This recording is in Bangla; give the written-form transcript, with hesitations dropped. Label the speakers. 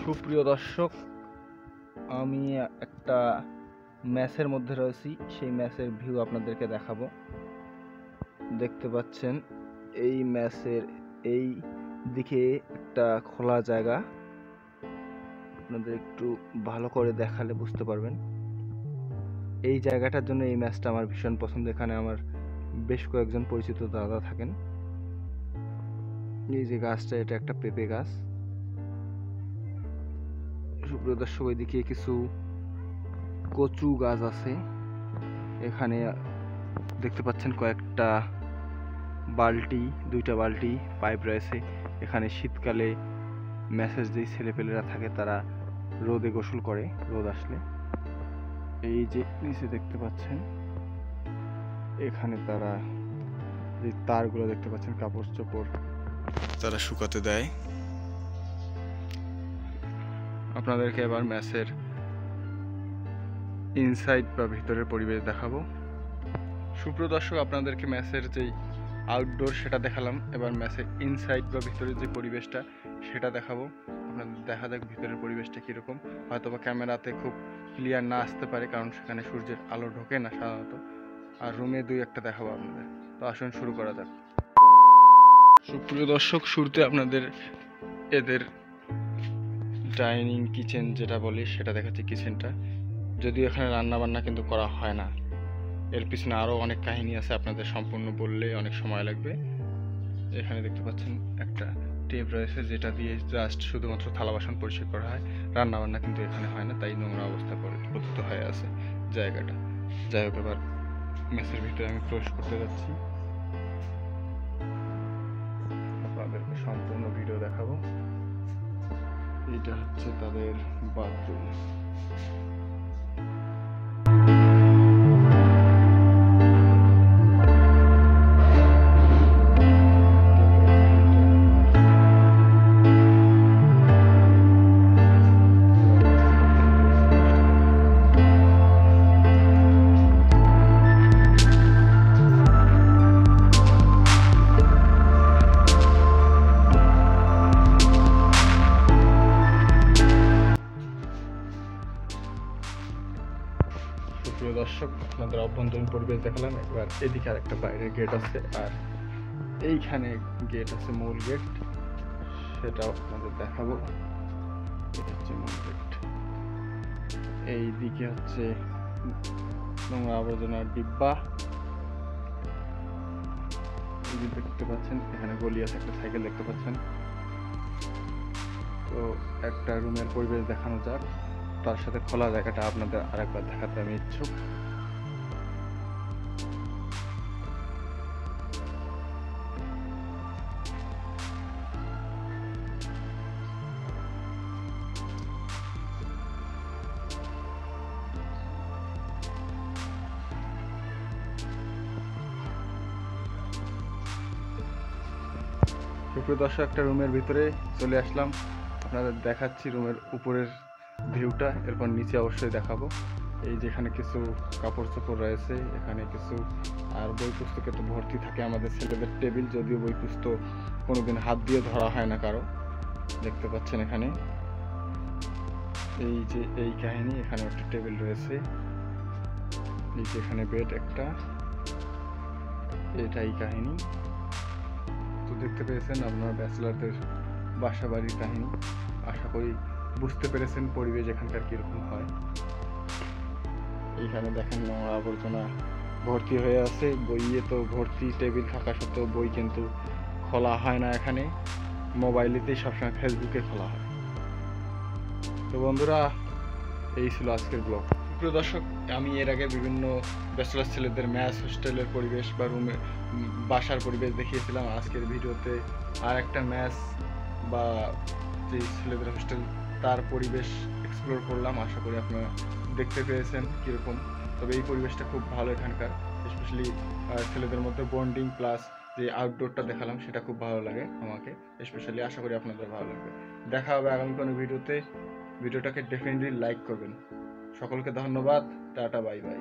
Speaker 1: সুপ্রিয় দর্শক, আমি একটা ম্যাচের মধ্যে রয়েছি। সেই ম্যাচের ভিউ আপনাদেরকে দেখাবো। দেখতে পাচ্ছেন এই ম্যাচের এই দিকে একটা খোলা জায়গা, আপনাদের একটু ভালো করে দেখালে বুঝতে পারবেন। এই জায়গাটার জন্য এই ম্যাচটা আমার ভীষণ পছন্দ। এখানে আমার বেশ কয়েকজন পরিচিত দাদা থাকেন। এই যে গাছটা, এটা একটা পেঁপে গাছ। সুপ্রিয় দর্শক, ওইদিকে কিছু কচু গাছ আছে। এখানে দেখতে পাচ্ছেন কয়েকটা বালতি, দুইটা বালতি পাইপ রয়েছে। এখানে শীতকালে ম্যাসেজ যেই ছেলেপেলেরা থাকে তারা রোদে গোসল করে, রোদ আসলে। এই যে নিচে দেখতে পাচ্ছেন, এখানে তারা যে তারগুলো দেখতে পাচ্ছেন, কাপড় চোপড় তারা শুকাতে দেয়। আপনাদেরকে এবার ম্যাচের ইনসাইড বা ভিতরের পরিবেশ দেখাবো। সুপ্রিয় দর্শক, আপনাদেরকে ম্যাচের যেই আউটডোর সেটা দেখালাম। এবার ম্যাচের ইনসাইড বা ভিতরের যে পরিবেশটা সেটা দেখাবো। আপনাদের দেখা যাক ভিতরের পরিবেশটা কীরকম। হয়তোবা ক্যামেরাতে খুব ক্লিয়ার না আসতে পারে, কারণ সেখানে সূর্যের আলো ঢোকে না সাধারণত। আর রুমে দুই একটা দেখাবো আপনাদের। তো আসুন শুরু করা যাক। সুপ্রিয় দর্শক, শুরুতে আপনাদের এদের ডাইনিং কিচেন যেটা বলি সেটা দেখাচ্ছি। কিচেনটা যদিও এখানে রান্না বান্না কিন্তু করা হয় না, এর পিছনে আরও অনেক কাহিনী আছে, আপনাদের সম্পূর্ণ বললে অনেক সময় লাগবে। এখানে দেখতে পাচ্ছেন একটা টেপ রয়েছে, যেটা দিয়ে জাস্ট শুধুমাত্র থালা বাসন পরিষ্কার করা হয়। রান্না বান্না কিন্তু এখানে হয় না, তাই নোংরা অবস্থা পতিত হয়ে আছে জায়গাটা। যাই হোক, এবার মেসের ভিতরে আমি প্রবেশ করতে যাচ্ছি, আপনাদেরকে সম্পূর্ণ ভিডিও দেখাবো। এটা হচ্ছে তাদের বাথরুম। প্রিয় দর্শক, আপনাদের অভ্যন্তরীণ পরিবেশ দেখালাম। এবার এদিকে আর একটা বাইরের গেট আছে, আর এইখানে গেট আছে, মূল গেট, সেটাও আপনাদের দেখাবো। এটা হচ্ছে মূল গেট। এই দিকে হচ্ছে নোংরা আবর্জনার ডিব্বা। এই যে দেখতে পাচ্ছেন এখানে গলি আছে, একটা সাইকেল দেখতে পাচ্ছেন। তো একটা রুমের পরিবেশ দেখানো যাক, তার সাথে খোলা জায়গাটা আপনাদের আরেকবার দেখাতে আমি ইচ্ছুক। সুপ্রিয় দর্শক, একটা রুমের ভিতরে চলে আসলাম, আপনাদের দেখাচ্ছি রুমের উপরের ভিউটা। এরপর নিচে অবশ্যই দেখাবো। এই যেখানে কিছু কাপড় চোপড় রয়েছে, এখানে কিছু, আর বই পুস্তকে তো ভর্তি থাকে আমাদের ছেলেদের টেবিল, যদিও বই পুস্তক কোনোদিন হাত দিয়ে ধরা হয় না কারো। দেখতে পাচ্ছেন এখানে এই যে এই কাহিনী, এখানে একটা টেবিল রয়েছে, এই যে এখানে বেড একটা, এটাই কাহিনী। তো দেখতে পেয়েছেন আপনারা ব্যাচেলারদের বাসা বাড়ির কাহিনী। আশা করি বুঝতে পেরেছেন পরিবেশ এখানকার কীরকম হয়। এইখানে দেখেন নোংরা আবর্জনা ভর্তি হয়ে আছে, বইয়ে তো ভর্তি, টেবিল থাকা সত্ত্বেও বই কিন্তু খোলা হয় না এখানে। মোবাইলেতেই সবসময় ফেসবুকে খোলা হয়। তো বন্ধুরা, এই ছিল আজকের ব্লগ। প্রিয় দর্শক, আমি এর আগে বিভিন্ন ব্যাচেলার ছেলেদের ম্যাচ হোস্টেলের পরিবেশ বা রুমে বাসার পরিবেশ দেখিয়েছিলাম। আজকের ভিডিওতে আর একটা ম্যাচ বা যে ছেলেদের হোস্টেল তার পরিবেশ এক্সপ্লোর করলাম। আশা করি আপনারা দেখতে পেয়েছেন কীরকম। তবে এই পরিবেশটা খুব ভালো এখানকার, স্পেশালি ছেলেদের মধ্যে বন্ডিং প্লাস যে আউটডোরটা দেখালাম সেটা খুব ভালো লাগে আমাকে স্পেশালি। আশা করি আপনাদের ভালো লাগবে। দেখা হবে আগামী কোনো ভিডিওতে। ভিডিওটাকে ডেফিনেটলি লাইক করবেন। সকলকে ধন্যবাদ। Tata, bye bye.